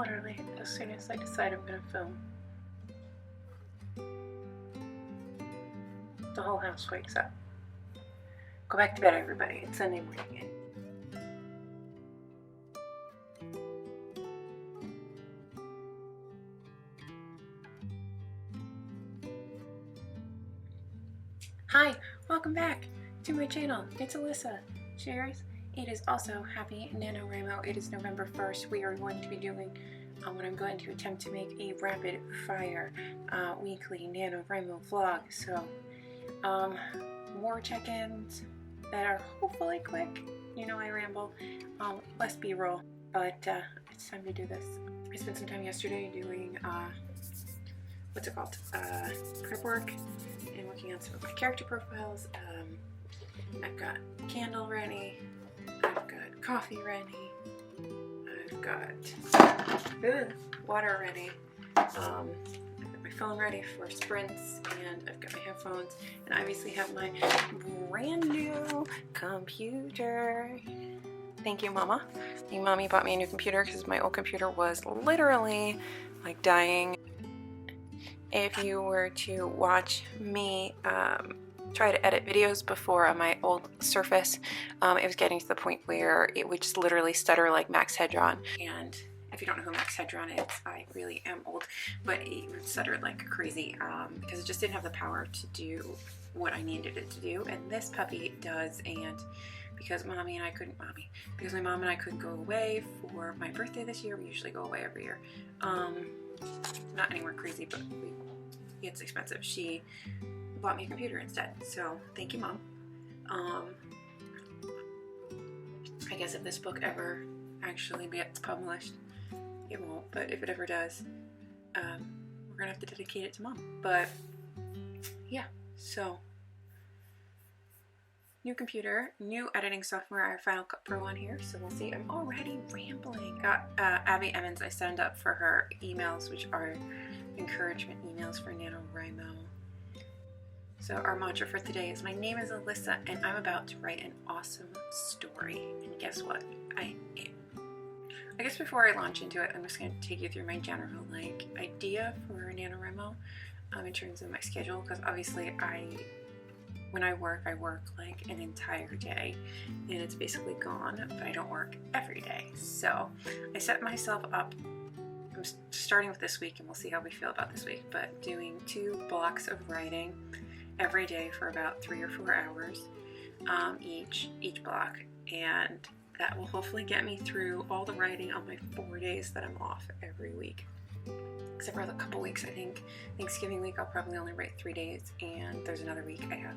literally as soon as I decide I'm gonna film, the whole house wakes up. Go back to bed, everybody. It's Sunday morning. Hi, welcome back to my channel. It's Alyssa. Cheers. It is also happy NaNoWriMo. It is November 1st. We are going to be doing what I'm going to attempt to make a rapid fire weekly NaNoWriMo vlog. So more check-ins that are hopefully quick. You know I ramble. Less b-roll, but it's time to do this. I spent some time yesterday doing what's it called? Prep work and working on some of my character profiles. I've got candle ready. I've got coffee ready. I've got water ready. I've got my phone ready for sprints, and I've got my headphones, and I obviously have my brand new computer. Thank you, Mama. I think Mommy bought me a new computer because my old computer was literally like dying. If you were to watch me try to edit videos before on my old Surface, it was getting to the point where it would just literally stutter like Max Headron. And if you don't know who Max Headron is, I really am old, but it would stutter like crazy because it just didn't have the power to do what I needed it to do. And this puppy does. And because my mom and I couldn't go away for my birthday this year, we usually go away every year. Not anywhere crazy, but it's expensive. She bought me a computer instead, so thank you, Mom. I guess if this book ever actually gets published, it won't, but if it ever does, we're gonna have to dedicate it to Mom. But yeah, so new computer, new editing software. I have Final Cut Pro on here, so we'll see. I'm already rambling. Got Abby Emmons. I signed up for her emails, which are encouragement emails for NaNoWriMo. So our mantra for today is, my name is Alyssa and I'm about to write an awesome story. And guess what? I am. I guess before I launch into it, I'm just going to take you through my general idea for NaNoWriMo in terms of my schedule, because obviously when I work like an entire day, and it's basically gone, but I don't work every day. So I set myself up, I'm starting with this week, and we'll see how we feel about this week, but doing 2 blocks of writing every day for about 3 or 4 hours each block, and that will hopefully get me through all the writing on my 4 days that I'm off every week. Except for the couple weeks, I think Thanksgiving week I'll probably only write 3 days, and there's another week I have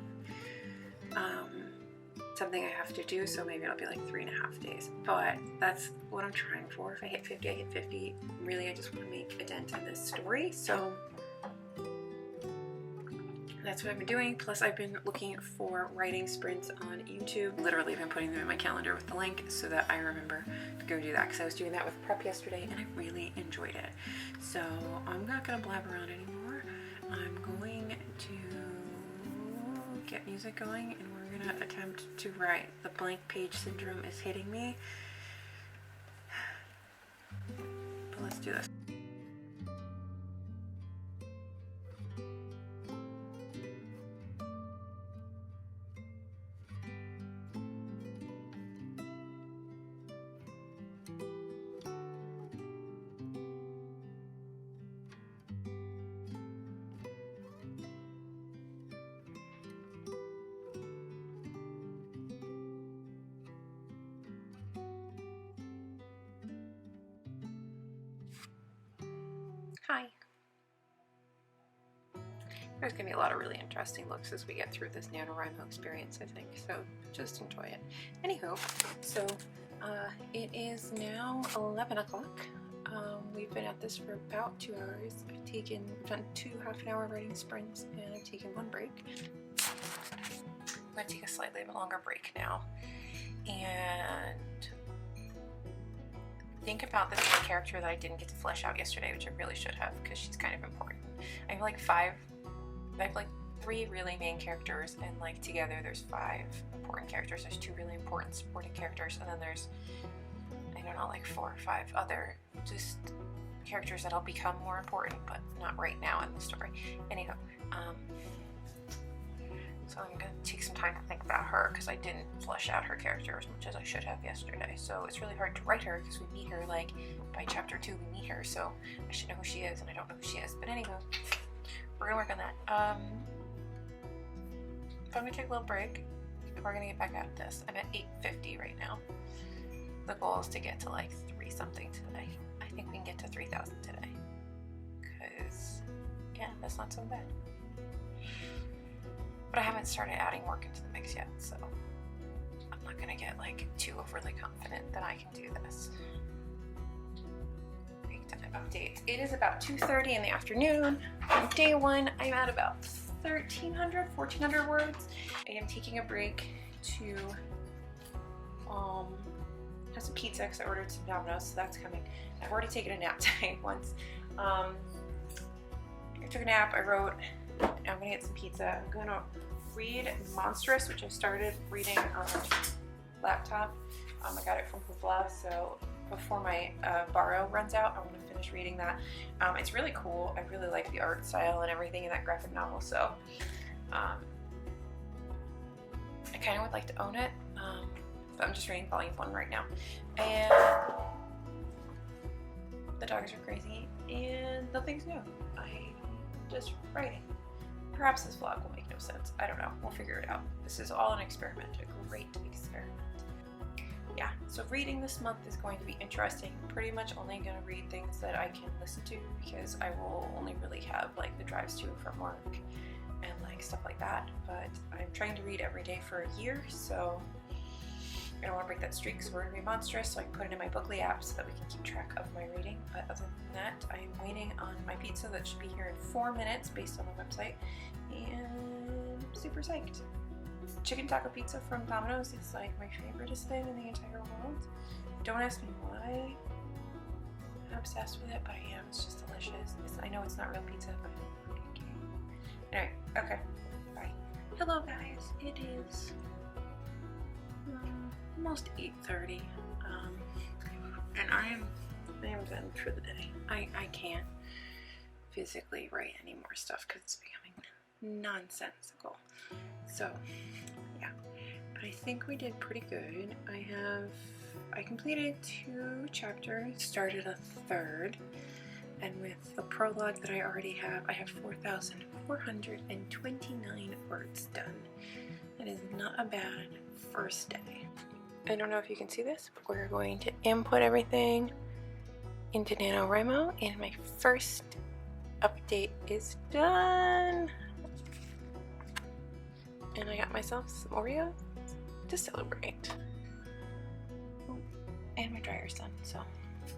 something I have to do, so maybe it'll be like 3.5 days. But that's what I'm trying for. If I hit 50, I hit 50. Really, I just want to make a dent in this story, so that's what I've been doing. Plus, I've been looking for writing sprints on YouTube. Literally been putting them in my calendar with the link so that I remember to go do that, because I was doing that with prep yesterday and I really enjoyed it. So I'm not gonna blab around anymore. I'm going to get music going, and we're gonna attempt to write. The blank page syndrome is hitting me, but let's do this. Hi. There's going to be a lot of really interesting looks as we get through this NaNoWriMo experience, I think, so just enjoy it. Anywho, so it is now 11 o'clock. We've been at this for about 2 hours. I've done 2 half-an-hour writing sprints, and I've taken 1 break. I'm going to take a slightly longer break now, and think about this main character that I didn't get to flesh out yesterday, which I really should have, because she's kind of important. I have like 3 really main characters, and like together there's 5 important characters. There's 2 really important supporting characters, and then there's, I don't know, know, like 4 or 5 other just characters that'll become more important, but not right now in the story. Anyhow, so I'm gonna take some time to think about her because I didn't flesh out her character as much as I should have yesterday. So it's really hard to write her because we meet her like by chapter 2 we meet her, so I should know who she is and I don't know who she is. But anyhow, we're gonna work on that. So I'm gonna take a little break and we're gonna get back at this. I'm at 850 right now. The goal is to get to like 3 something today. I think we can get to 3,000 today because yeah, that's not so bad. But I haven't started adding work into the mix yet, so I'm not gonna get like too overly confident that I can do this. Week time update. It is about 2:30 in the afternoon. On day 1, I'm at about 1,300, 1,400 words. I am taking a break to have some pizza because I ordered some Domino's, so that's coming. I've already taken a nap today once. I took a nap, I wrote. Now I'm gonna get some pizza. I'm gonna read Monstrous, which I started reading on laptop. I got it from Hoopla, so before my borrow runs out, I want to finish reading that. It's really cool. I really like the art style and everything in that graphic novel, so I kind of would like to own it. But I'm just reading volume 1 right now. And the dogs are crazy and nothing's new. I'm just writing. Perhaps this vlog will make no sense. I don't know. We'll figure it out. This is all an experiment, a great experiment. Yeah, so reading this month is going to be interesting. Pretty much only going to read things that I can listen to because I will only really have like the drives to and from work and like stuff like that. But I'm trying to read every day for a year, so I don't want to break that streak, so we're going to be Monstrous so I can put it in my Bookly app so that we can keep track of my reading. But other than that, I am waiting on my pizza that should be here in 4 minutes based on the website, and I'm super psyched. Chicken taco pizza from Domino's is like my favoriteest thing in the entire world. Don't ask me why I'm obsessed with it, but I am. It's just delicious. I know it's not real pizza, but okay. Anyway, okay, bye. Hello guys, it is almost 8:30, and I am done for the day. I can't physically write any more stuff because it's becoming nonsensical. So yeah, but I think we did pretty good. I completed 2 chapters, started a 3rd, and with the prologue that I already have, I have 4,429 words done. That is not a bad first day. I don't know if you can see this, but we're going to input everything into NaNoWriMo, and my first update is done. And I got myself some Oreos to celebrate. Oh, and my dryer's done, so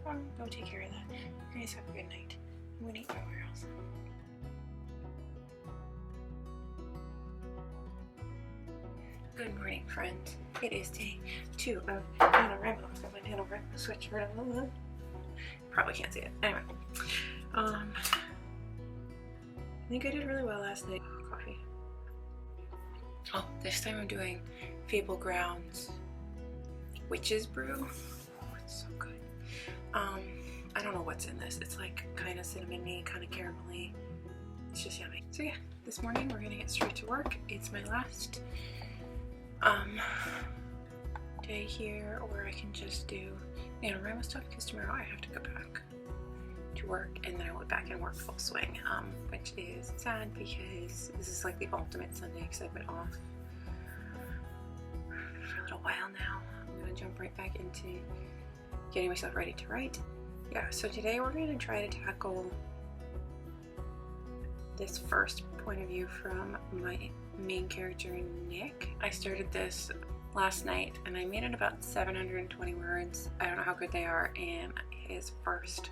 I'll go take care of that. You guys have a good night. I'm gonna eat my Oreos. Good morning, friends. It is day 2 of NaNoWriMo. I've got my NaNoWriMo sweatshirt on. Probably can't see it. Anyway, I think I did really well last night. Coffee. Oh, this time I'm doing Fable Grounds Witch's Brew. Oh, it's so good. I don't know what's in this. It's like kind of cinnamony, kind of caramelly. It's just yummy. So yeah, this morning we're gonna get straight to work. It's my last day here where I can just do NaNoWriMo stuff because tomorrow I have to go back to work, and then I went back and work full swing, which is sad because this is like the ultimate Sunday because I've been off for a little while now. I'm gonna jump right back into getting myself ready to write. Yeah, so today we're gonna try to tackle this first point of view from my main character, Nick. I started this last night and I made it about 720 words. I don't know how good they are in his first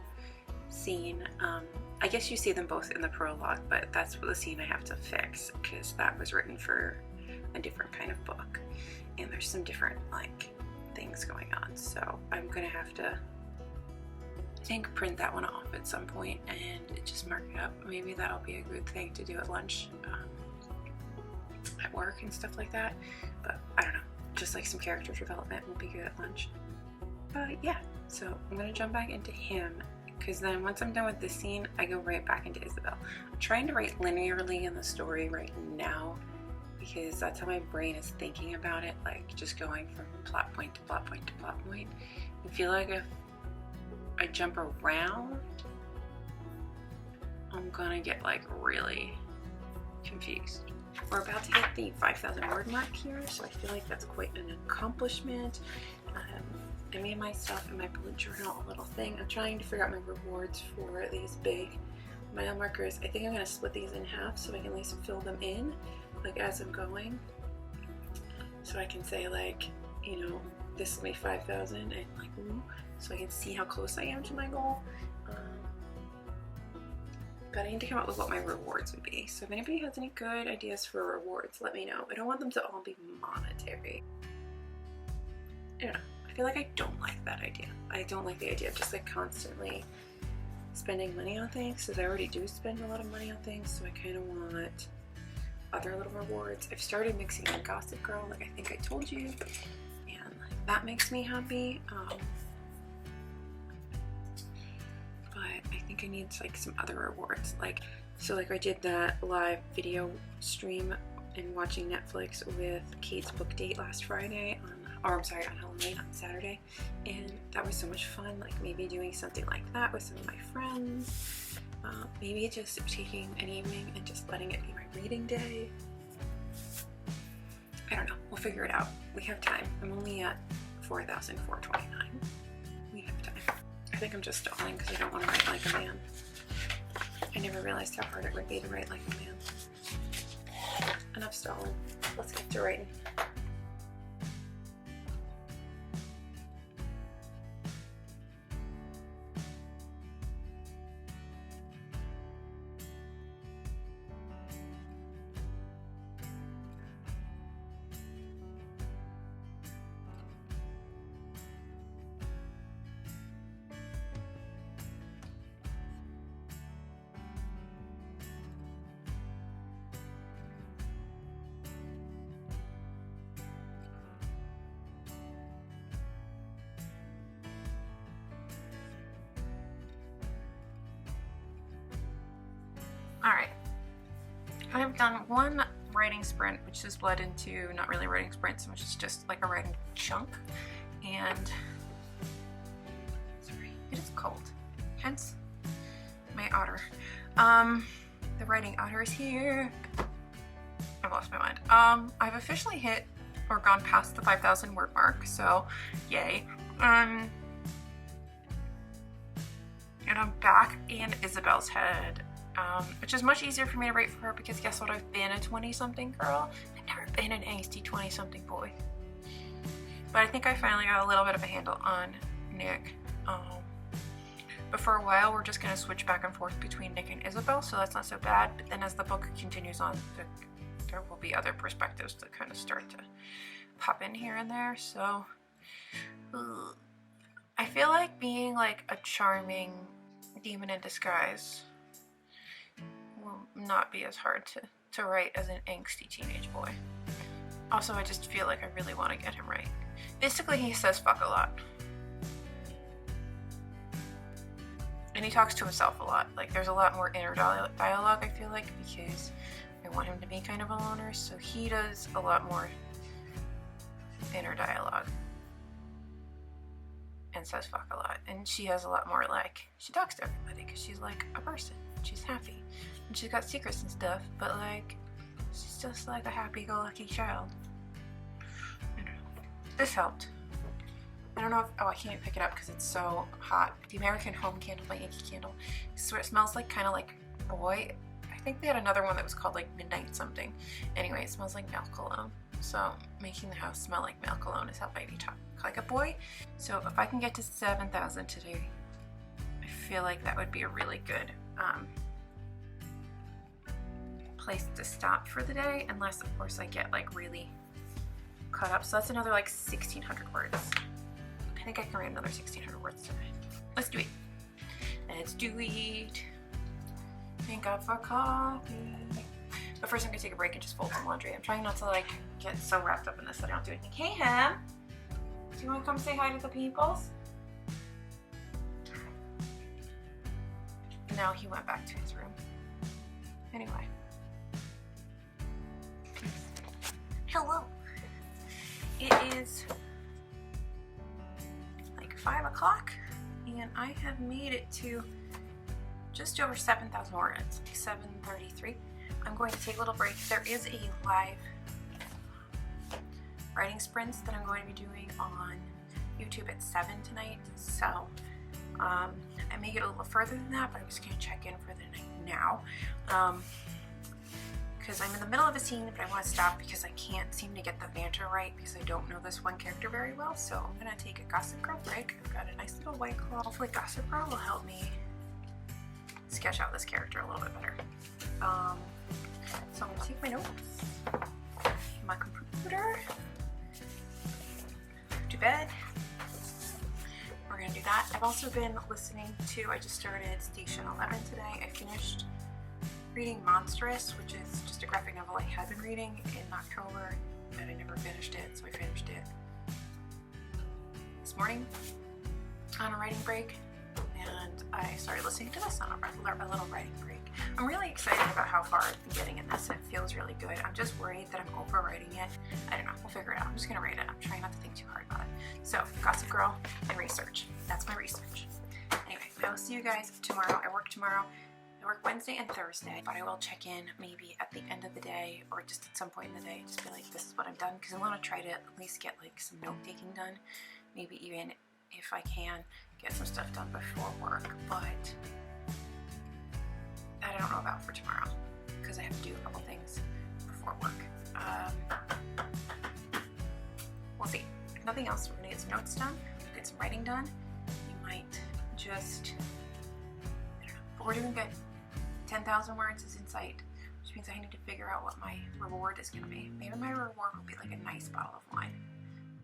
scene. I guess you see them both in the prologue, but that's the scene I have to fix because that was written for a different kind of book and there's some different like things going on, so I'm gonna have to, I think, print that one off at some point and just mark it up. Maybe that'll be a good thing to do at lunch at work and stuff like that, but I don't know, just like some character development will be good at lunch. But yeah, So I'm gonna jump back into him, because then once I'm done with this scene, I go right back into Isabel. I'm trying to write linearly in the story right now, because that's how my brain is thinking about it, like just going from plot point to plot point to plot point. I feel like if I jump around, I'm gonna get like really confused. We're about to hit the 5,000 word mark here, so I feel like that's quite an accomplishment. I made myself in my bullet journal a little thing. I'm trying to figure out my rewards for these big mile markers. I think I'm gonna split these in half so I can at least fill them in, like as I'm going. So I can say like, you know, this will be 5,000 and like, ooh, so I can see how close I am to my goal. But I need to come up with what my rewards would be. So if anybody has any good ideas for rewards, let me know. I don't want them to all be monetary. I don't know. I feel like I don't like that idea. I don't like the idea of just like constantly spending money on things, because I already do spend a lot of money on things, so I kind of want other little rewards. I've started mixing in Gossip Girl, like I think I told you, and like, that makes me happy. I think I need like some other rewards, like so like I did that live video stream and watching Netflix with Kate's book date last Friday on Halloween on Saturday, and that was so much fun. Like maybe doing something like that with some of my friends, maybe just taking an evening and just letting it be my reading day. I don't know, we'll figure it out. We have time. I'm only at 4,429. We have time. I think I'm just stalling because I don't want to write like a man. I never realized how hard it would be to write like a man. Enough stalling. Let's get to writing. Alright, I've done one writing sprint, which has bled into not really writing sprints, which is just like a writing chunk, and sorry, it is cold, hence my otter. The writing otter is here. I've lost my mind. I've officially hit or gone past the 5,000 word mark, so yay. And I'm back in Isabel's head. Which is much easier for me to write for her because guess what? I've been a 20-something girl. I've never been an angsty 20-something boy. But I think I finally got a little bit of a handle on Nick. But for a while, we're just going to switch back and forth between Nick and Isabel, so that's not so bad. But then as the book continues on, there will be other perspectives that kind of start to pop in here and there. So I feel like being like a charming demon in disguise will not be as hard to write as an angsty teenage boy. Also, I just feel like I really want to get him right. Basically, he says fuck a lot. And he talks to himself a lot. Like, there's a lot more inner dialogue, I feel like, because I want him to be kind of a loner, so he does a lot more inner dialogue and says fuck a lot. And she has a lot more, like, she talks to everybody because she's like a person. She's happy. And she's got secrets and stuff, but like, she's just like a happy-go-lucky child. I don't know. This helped. I don't know if, oh, I can't even pick it up because it's so hot. The American Home Candle by Yankee Candle. So it smells like kind of like boy. I think they had another one that was called like Midnight something. Anyway, it smells like milk cologne. So making the house smell like milk cologne is how baby talk like a boy. So if I can get to 7,000 today, I feel like that would be a really good place to stop for the day, unless of course I get like really caught up. So that's another like 1,600 words. I think I can write another 1,600 words today. Let's do it. Let's do it. Thank God for coffee. But first I'm gonna take a break and just fold some laundry. I'm trying not to like get so wrapped up in this that I don't do anything. Hey Ham, do you want to come say hi to the peoples? now he went back to his room. Anyway. Hello. It is like 5 o'clock and I have made it to just over 7,000 words, 733. I'm going to take a little break. There is a live writing sprints that I'm going to be doing on YouTube at 7 tonight. So I may get a little further than that, but I'm just going to check in for the night now. Because I'm in the middle of a scene, but I want to stop because I can't seem to get the banter right because I don't know this one character very well. So I'm going to take a Gossip Girl break. I've got a nice little White Claw. Hopefully Gossip Girl will help me sketch out this character a little bit better. So I'm going to take my notes, my computer, to bed. We're going to do that. I've also been listening to, I just started Station 11 today. I finished reading Monstrous, which is just a graphic novel I had been reading in October, but I never finished it, so I finished it this morning on a writing break, and I started listening to this on a little writing break. I'm really excited about how far I've been getting in this. It feels really good. I'm just worried that I'm overwriting it. I don't know. We'll figure it out. I'm just going to read it. I'm trying not to think too hard about it. So, Gossip Girl and research. That's my research. Anyway, I will see you guys tomorrow. I work tomorrow. I work Wednesday and Thursday, but I will check in maybe at the end of the day or just at some point in the day. Just be like, this is what I've done, because I want to try to at least get like some note taking done. Maybe even if I can get some stuff done before work, but I don't know about for tomorrow because I have to do a couple things before work. We'll see. If nothing else, we're gonna get some notes done, get some writing done. We might just, I don't know, but we're doing good. 10,000 words is in sight, which means I need to figure out what my reward is gonna be. Maybe my reward will be like a nice bottle of wine.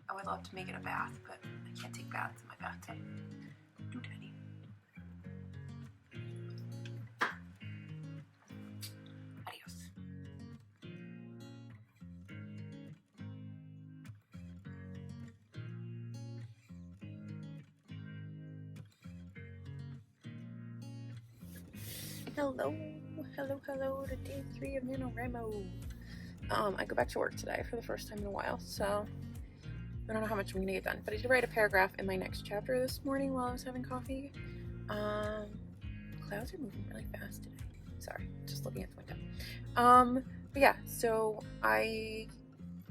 I would love to make it a bath, but I can't take baths in my bathtub. Too tiny. Adios. Hello to day 3 of NaNoWriMo. I go back to work today for the first time in a while, so I don't know how much I'm gonna get done, but I did write a paragraph in my next chapter this morning while I was having coffee. Clouds are moving really fast today. Sorry, just looking at the window. But yeah, so I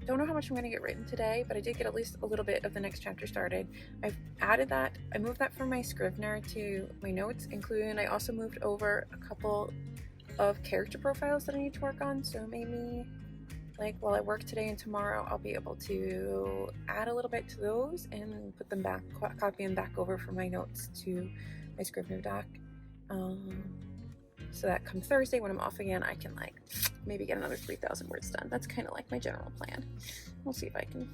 don't know how much I'm gonna get written today, but I did get at least a little bit of the next chapter started. I've added that, I moved that from my Scrivener to my notes, including I also moved over a couple of character profiles that I need to work on, so maybe like while I work today and tomorrow, I'll be able to add a little bit to those and put them back, copy them back over from my notes to my Scrivener doc. So that come Thursday when I'm off again, I can like maybe get another 3,000 words done. That's kind of like my general plan. We'll see if I can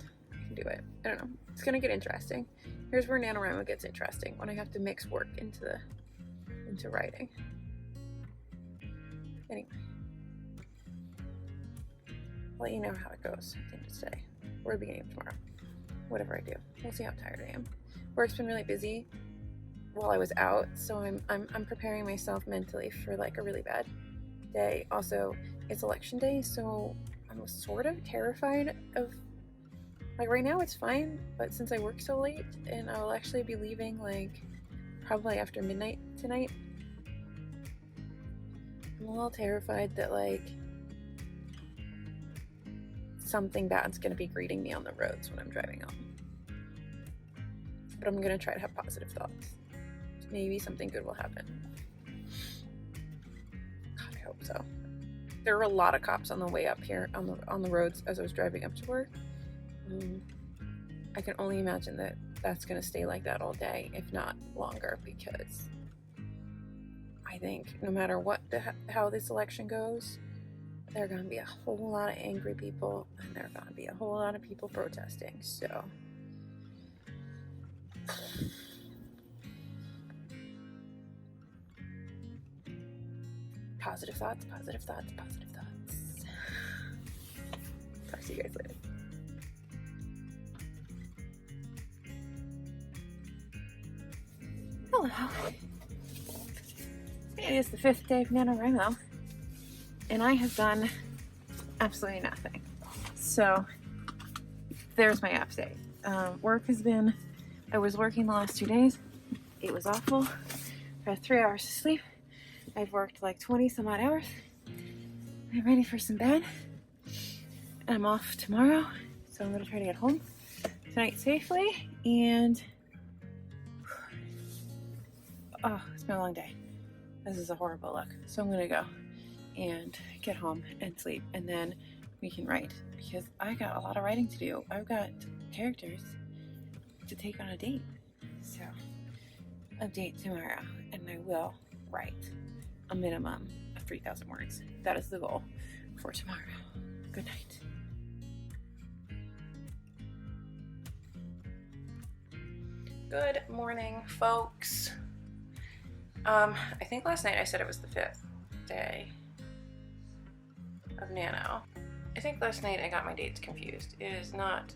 do it. I don't know. It's gonna get interesting. Here's where NaNoWriMo gets interesting, when I have to mix work into writing. Anyway, I'll let you know how it goes at the end of today or the beginning of tomorrow. Whatever I do, we'll see how tired I am. Work's been really busy while I was out, so I'm preparing myself mentally for like a really bad day. Also, it's election day, so I'm sort of terrified of, like right now it's fine, but since I work so late and I'll actually be leaving like probably after midnight tonight, I'm a little terrified that like something bad's gonna be greeting me on the roads when I'm driving home. But I'm gonna try to have positive thoughts. Maybe something good will happen. God, I hope so. There were a lot of cops on the way up here on the roads as I was driving up to work. I can only imagine that that's gonna stay like that all day, if not longer, because I think no matter what how this election goes, there are gonna be a whole lot of angry people, and there are gonna be a whole lot of people protesting. So. Positive thoughts, positive thoughts, positive thoughts. Talk to you guys later. Hello. It is the 5th day of NaNoWriMo, and I have done absolutely nothing. So there's my update. Work has been, I was working the last 2 days. It was awful. I had 3 hours to sleep. I've worked like 20 some odd hours. I'm ready for some bed. I'm off tomorrow, so I'm gonna try to get home tonight safely. And oh, it's been a long day. This is a horrible look. So I'm gonna go and get home and sleep, and then we can write, because I got a lot of writing to do. I've got characters to take on a date. So update tomorrow, and I will write a minimum of 3,000 words. That is the goal for tomorrow. Good night. Good morning, folks. I think last night I said it was the 5th day of Nano. I think last night I got my dates confused. It is not.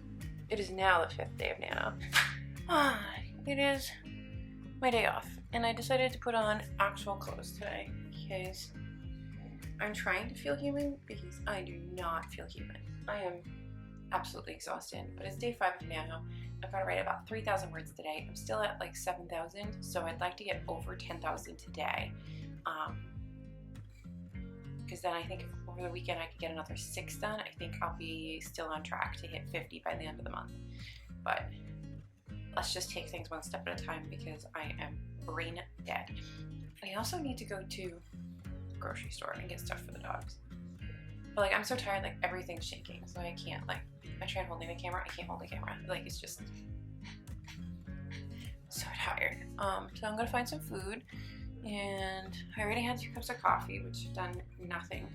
It is now the 5th day of Nano. It is my day off, and I decided to put on actual clothes today because I'm trying to feel human, because I do not feel human. I am absolutely exhausted, but it's day 5 of Nano. I've got to write about 3,000 words today. I'm still at like 7,000, so I'd like to get over 10,000 today. Because then I think if over the weekend I could get another 6 done, I think I'll be still on track to hit 50 by the end of the month. But let's just take things one step at a time, because I am brain dead. I also need to go to the grocery store and get stuff for the dogs. But like, I'm so tired, like everything's shaking, so I can't, like, I tried holding the camera, I can't hold the camera. Like, it's just so tired. So I'm gonna find some food, and I already had 2 cups of coffee, which have done nothing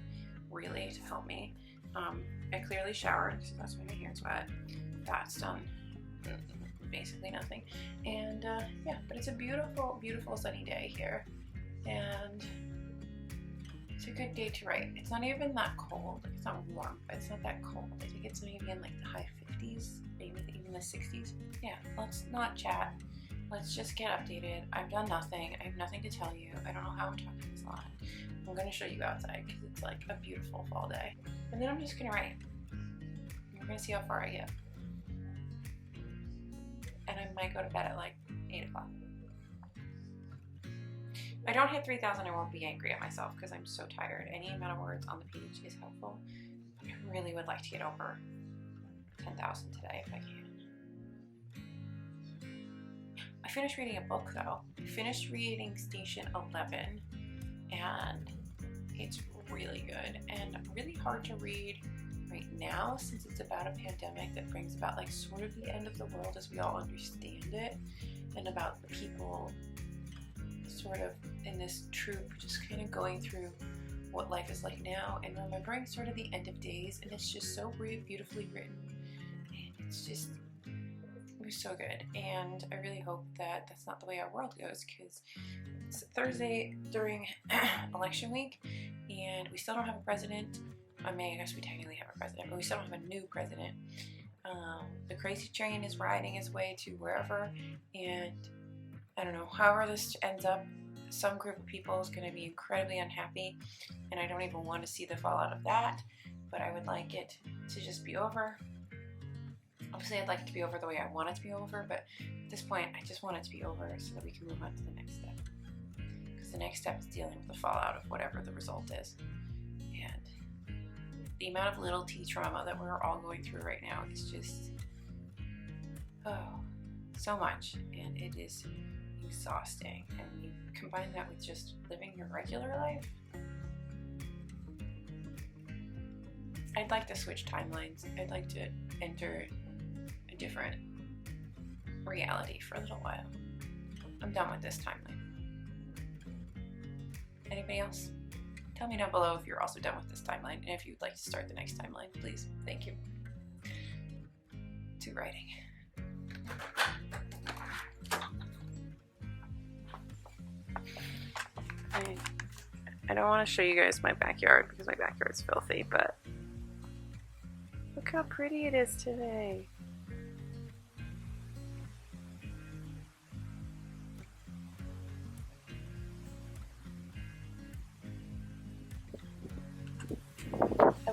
really to help me. I clearly showered, so that's why my hair's wet. That's done basically nothing. And yeah, but it's a beautiful, beautiful sunny day here, and it's a good day to write. It's not even that cold. It's not warm, but it's not that cold. I think it's maybe in like the high 50s, maybe even the 60s. Yeah, let's not chat. Let's just get updated. I've done nothing. I have nothing to tell you. I don't know how I'm talking this long. I'm going to show you outside because it's like a beautiful fall day. And then I'm just going to write. We're going to see how far I get. And I might go to bed at like 8 o'clock. If I don't hit 3,000, I won't be angry at myself because I'm so tired. Any amount of words on the page is helpful. But I really would like to get over 10,000 today if I can. I finished reading a book though. I finished reading Station 11, and it's really good and really hard to read right now, since it's about a pandemic that brings about like sort of the end of the world as we all understand it, and about the people sort of in this troupe just kind of going through what life is like now and remembering sort of the end of days. And it's just so beautifully written, and it's just, it was so good. And I really hope that that's not the way our world goes, because it's Thursday during election week and we still don't have a president. I mean, I guess we technically have a president, but we still don't have a new president. The crazy train is riding its way to wherever, and I don't know, however this ends up, some group of people is going to be incredibly unhappy, and I don't even want to see the fallout of that, but I would like it to just be over. Obviously, I'd like it to be over the way I want it to be over, but at this point, I just want it to be over so that we can move on to the next step. Because the next step is dealing with the fallout of whatever the result is. And the amount of little T trauma that we're all going through right now is just, oh, so much, and it is exhausting. And you combine that with just living your regular life. I'd like to switch timelines. I'd like to enter a different reality for a little while. I'm done with this timeline. Anybody else? Tell me down below if you're also done with this timeline, and if you'd like to start the next timeline, please. Thank you. To writing. I don't want to show you guys my backyard because my backyard's filthy, but look how pretty it is today.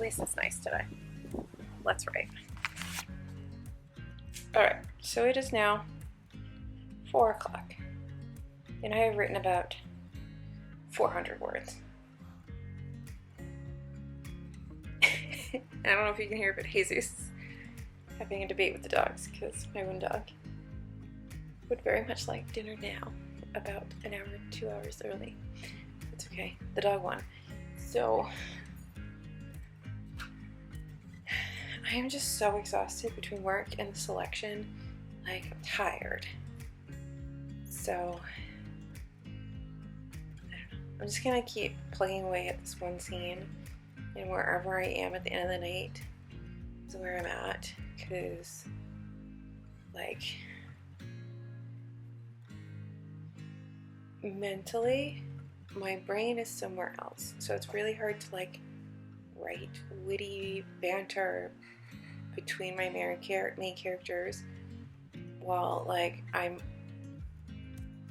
least it's nice today. Let's write. Alright, so it is now 4 o'clock, and I have written about 400 words. I don't know if you can hear, but Jesus is having a debate with the dogs because my one dog would very much like dinner now, about an hour, 2 hours early. It's okay, the dog won. So I am just so exhausted between work and the selection. Like, I'm tired. So I don't know. I'm just gonna keep plugging away at this one scene, and wherever I am at the end of the night is where I'm at, because like mentally my brain is somewhere else, so it's really hard to like write witty banter between my main characters while like I'm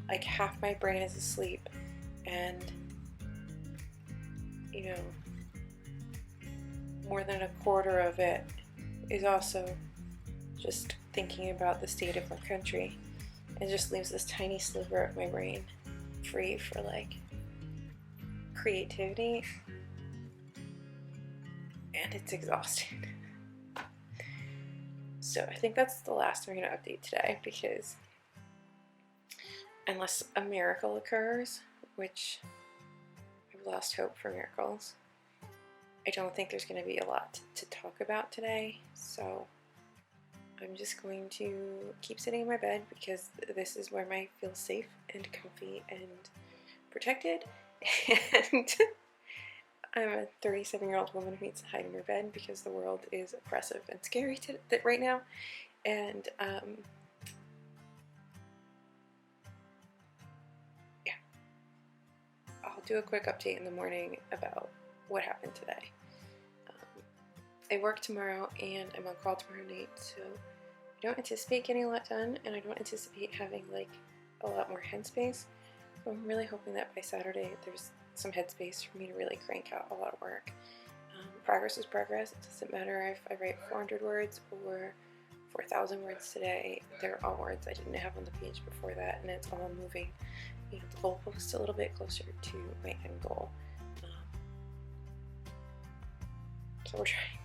like half my brain is asleep, and you know, more than a quarter of it is also just thinking about the state of our country. It just leaves this tiny sliver of my brain free for like creativity, and it's exhausting. So I think that's the last I'm going to update today, because unless a miracle occurs, which I've lost hope for miracles, I don't think there's going to be a lot to talk about today. So I'm just going to keep sitting in my bed, because this is where I feel safe and comfy and protected. And I'm a 37-year-old woman who needs to hide in her bed because the world is oppressive and scary right now. And yeah, I'll do a quick update in the morning about what happened today. I work tomorrow and I'm on call tomorrow night, so I don't anticipate getting a lot done, and I don't anticipate having like a lot more headspace. So I'm really hoping that by Saturday there's some headspace for me to really crank out a lot of work. Progress is progress. It doesn't matter if I write 400 words or 4,000 words today. They're all words I didn't have on the page before that, and it's all moving, you know, the goalpost a little bit closer to my end goal. So we're trying.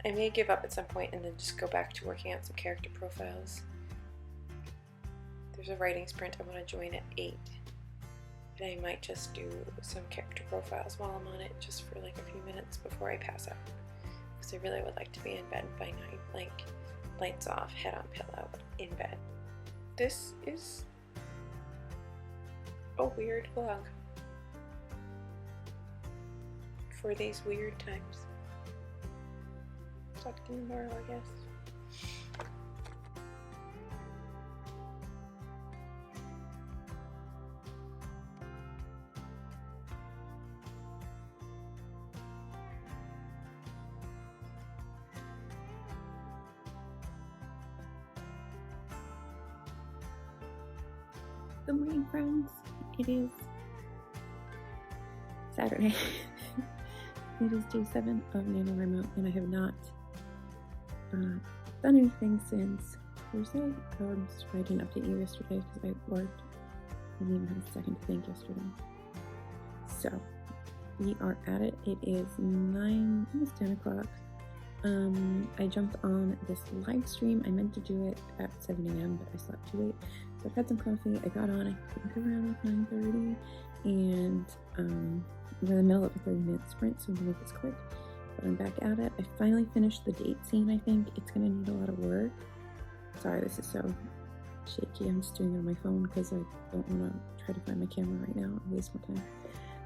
I may give up at some point and then just go back to working out some character profiles. There's a writing sprint I want to join at 8, and I might just do some character profiles while I'm on it, just for like a few minutes before I pass out, because I really would like to be in bed by 9, like lights off, head on pillow, in bed. This is a weird vlog for these weird times. Talk to you tomorrow, I guess. Good morning, friends. It is Saturday. It is day 7 of NaNoWriMo, and I have not done anything since Thursday. I didn't update you yesterday because I worked. I didn't even have a second to think yesterday. So we are at it. It is 9, almost 10 o'clock. I jumped on this live stream. I meant to do it at 7 a.m., but I slept too late. So I've had some coffee. I got on, I think around 9:30, and we're in the middle of a 30-minute sprint, so I'm gonna make this quick. But I'm back at it. I finally finished the date scene. I think it's gonna need a lot of work. Sorry, this is so shaky. I'm just doing it on my phone because I don't want to try to find my camera right now and waste more time.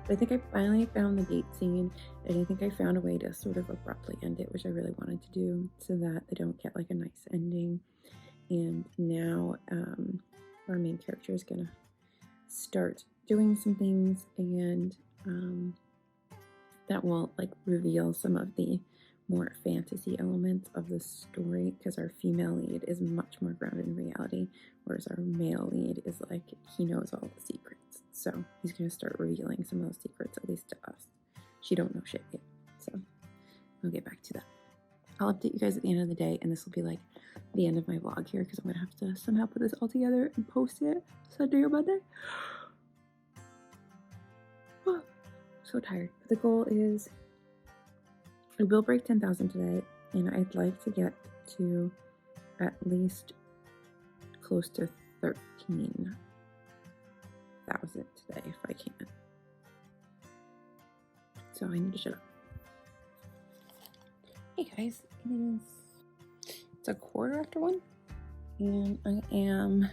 But I think I finally found the date scene, and I think I found a way to sort of abruptly end it, which I really wanted to do, so that they don't get like a nice ending. And now our main character is gonna start doing some things, and that will like reveal some of the more fantasy elements of the story, because our female lead is much more grounded in reality, whereas our male lead is like, he knows all the secrets. So he's going to start revealing some of those secrets, at least to us. She don't know shit yet. So I'll get back to that. I'll update you guys at the end of the day, and this will be like the end of my vlog here, because I'm going to have to somehow put this all together and post it Sunday or Monday. Oh, so tired. The goal is I will break 10,000 today, and I'd like to get to at least close to 13,000 today if I can. So I need to shut up. Hey guys, it's 1:15, and I am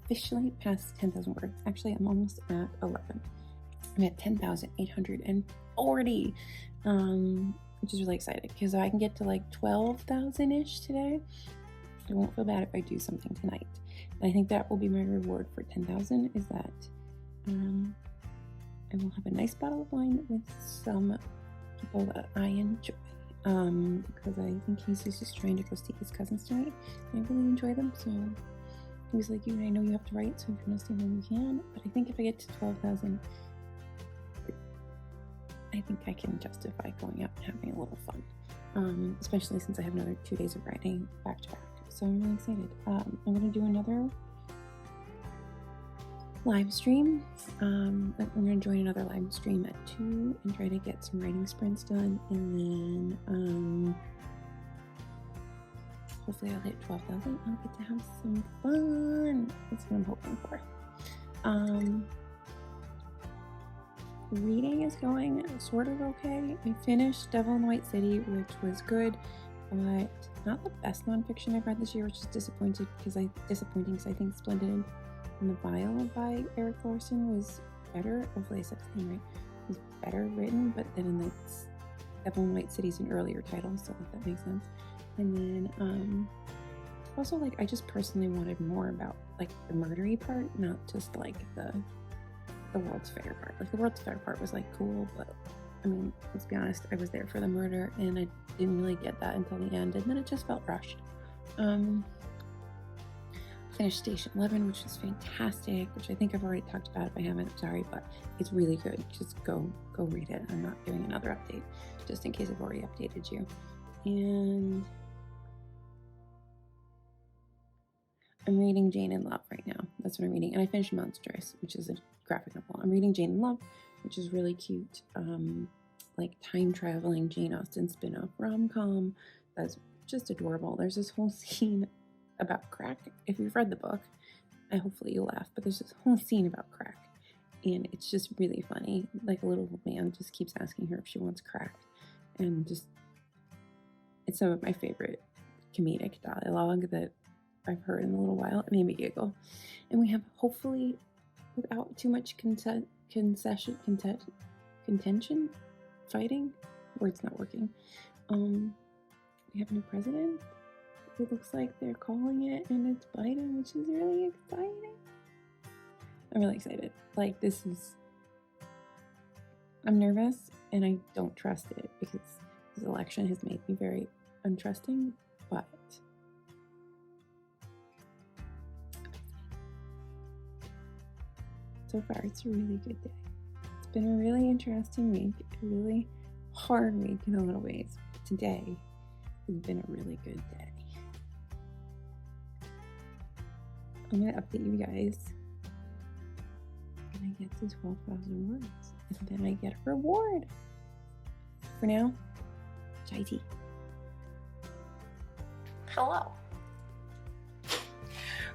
officially past 10,000 words. Actually, I'm almost at 11. I'm at 10,840, which is really exciting because I can get to like 12,000-ish today. I won't feel bad if I do something tonight. And I think that will be my reward for 10,000, is that I will have a nice bottle of wine with some people that I enjoy. Because I think he's just trying to go see his cousins tonight, and I really enjoy them. So he was like, I know you have to write, so if you're not see them, you can. But I think if I get to 12,000, I think I can justify going out and having a little fun. Especially since I have another 2 days of writing back to back. So I'm really excited. I'm gonna do another live stream. I'm gonna join another live stream at 2 and try to get some writing sprints done, and then hopefully I'll hit 12,000. I'll get to have some fun. That's what I'm hoping for. Reading is going sort of okay. I finished Devil in the White City, which was good, but not the best nonfiction I've read this year, which is disappointing because I think Splendid in the Vial by Eric Larson was better. Hopefully I said his name right. It was better written, but then in the Devil in the White City is an earlier title, so if that makes sense. And then also, like, I just personally wanted more about like the murdery part, not just like the World's Fair part. Like the World's Fair part was like cool, but I mean, let's be honest, I was there for the murder, and I didn't really get that until the end, and then it just felt rushed. Finished Station 11, which is fantastic, which I think I've already talked about. If I haven't, I'm sorry, but it's really good. Just go read it. I'm not doing another update, just in case I've already updated you. And I'm reading Jane in Love right now. That's what I'm reading. And I finished Monstrous, which is a graphic novel. I'm reading Jane in Love, which is really cute. Like time-traveling Jane Austen spin-off rom-com that's just adorable. There's this whole scene about crack. If you've read the book, hopefully you'll laugh, but there's this whole scene about crack, and it's just really funny. Like a little man just keeps asking her if she wants crack, and just, it's some of my favorite comedic dialogue that I've heard in a little while. It made me giggle. And we have, hopefully without too much contention, fighting, word's not working, we have a new president. It looks like they're calling it, and it's Biden, which is really exciting. I'm really excited. Like, I'm nervous, and I don't trust it, because this election has made me very untrusting, but so far it's a really good day. It's been a really interesting week, a really hard week in a lot of ways, but today has been a really good day. I'm going to update you guys when I get to 12,000 words, and then I get a reward. For now, chai tea. Hello.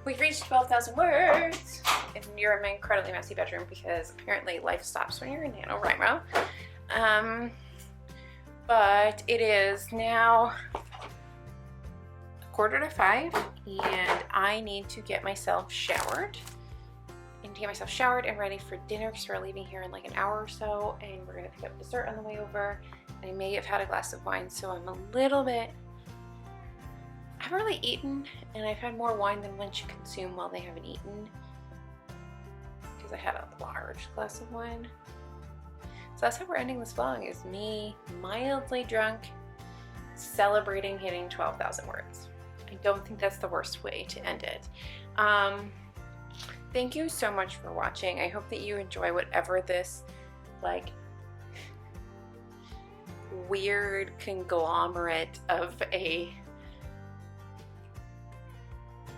We've reached 12,000 words, and you're in my incredibly messy bedroom because apparently life stops when you're in NaNoWriMo. But it is now 4:45, and I need to get myself showered. And ready for dinner because we're leaving here in like an hour or so, and we're gonna pick up dessert on the way over. And I may have had a glass of wine, so I'm a little bit. I haven't really eaten, and I've had more wine than one should consume while they haven't eaten, because I had a large glass of wine. So that's how we're ending this vlog, is me mildly drunk celebrating hitting 12,000 words. I don't think that's the worst way to end it. Thank you so much for watching. I hope that you enjoy whatever this like weird conglomerate of a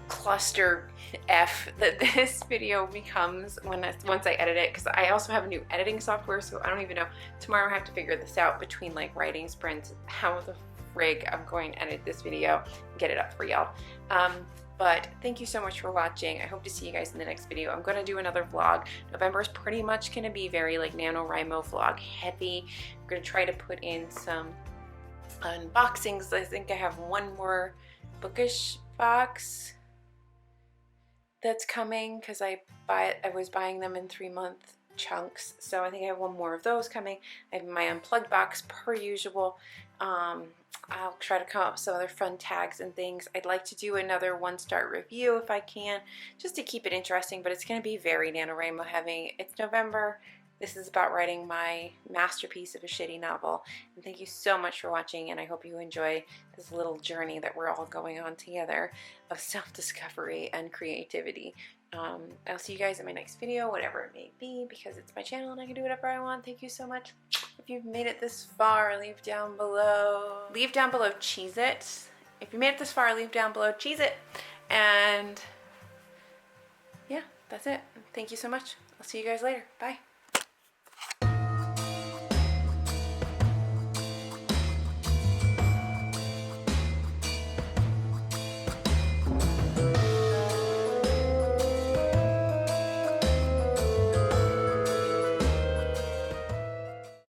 cluster F that this video becomes once I edit it, because I also have a new editing software, so I don't even know. Tomorrow I have to figure this out between like writing sprints, how the frig I'm going to edit this video and get it up for y'all. But thank you so much for watching. I hope to see you guys in the next video. I'm going to do another vlog. November is pretty much going to be very like NaNoWriMo vlog heavy. I'm going to try to put in some unboxings. I think I have one more bookish box that's coming because I was buying them in 3-month chunks, so I think I have one more of those coming. I have my unplugged box per usual. I'll try to come up with some other fun tags and things. I'd like to do another 1-star review if I can, just to keep it interesting, but it's going to be very NaNoWriMo heavy. It's November. This is about writing my masterpiece of a shitty novel. And thank you so much for watching, and I hope you enjoy this little journey that we're all going on together of self-discovery and creativity. I'll see you guys in my next video, whatever it may be, because it's my channel and I can do whatever I want. Thank you so much. If you've made it this far, leave down below Cheez-It. If you made it this far, leave down below Cheez-It. And yeah, that's it. Thank you so much. I'll see you guys later. Bye.